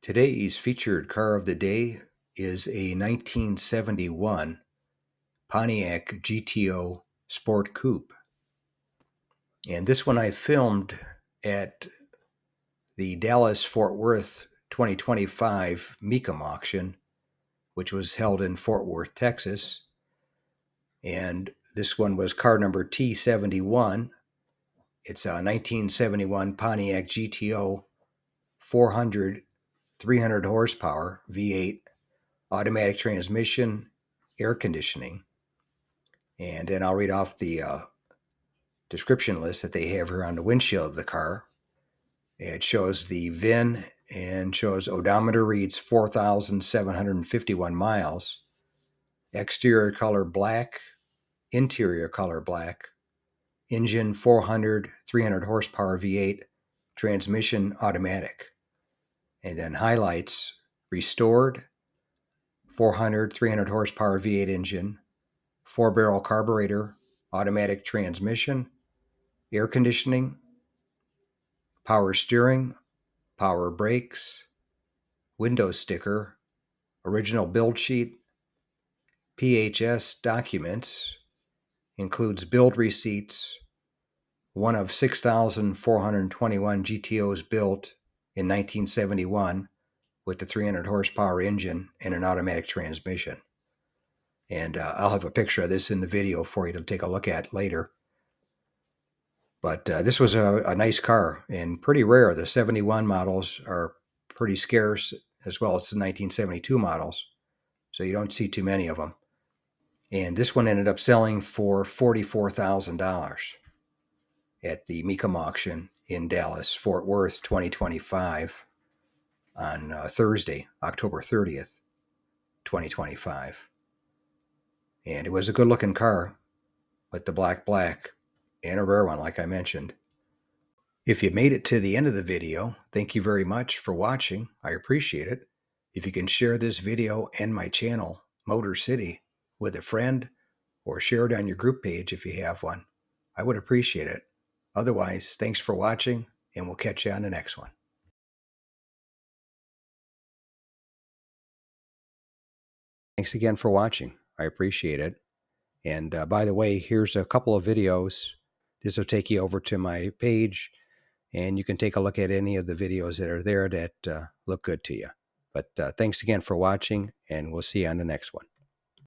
Today's featured car of the day is a 1971 Pontiac GTO Sport Coupe. And this one I filmed at the Dallas-Fort Worth 2025 Mecum auction, which was held in Fort Worth, Texas. And this one was car number T71. It's a 1971 Pontiac GTO 400, 300 horsepower V8 automatic transmission, air conditioning. And then I'll read off the description list that they have here on the windshield of the car. It shows the VIN and shows odometer reads 4,751 miles. Exterior color black, interior color black. Engine 400, 300 horsepower V8, transmission automatic. And then highlights restored, 400, 300 horsepower V8 engine, 4-barrel carburetor, automatic transmission, air conditioning, power steering, power brakes, window sticker, original build sheet, PHS documents, includes build receipts, one of 6,421 GTOs built in 1971 with the 300 horsepower engine and an automatic transmission. And I'll have a picture of this in the video for you to take a look at later. But this was a nice car and pretty rare. The 71 models are pretty scarce, as well as the 1972 models. So you don't see too many of them. And this one ended up selling for $44,000 at the Mecum auction in Dallas, Fort Worth, 2025 on Thursday, October 30th, 2025. And it was a good looking car with the black and a rare one, like I mentioned. If you made it to the end of the video, thank you very much for watching. I appreciate it. If you can share this video and my channel, Motor City, with a friend, or share it on your group page if you have one, I would appreciate it. Otherwise, thanks for watching, and we'll catch you on the next one. Thanks again for watching. I appreciate it. And by the way, here's a couple of videos. This will take you over to my page, and you can take a look at any of the videos that are there that look good to you. But thanks again for watching, and we'll see you on the next one.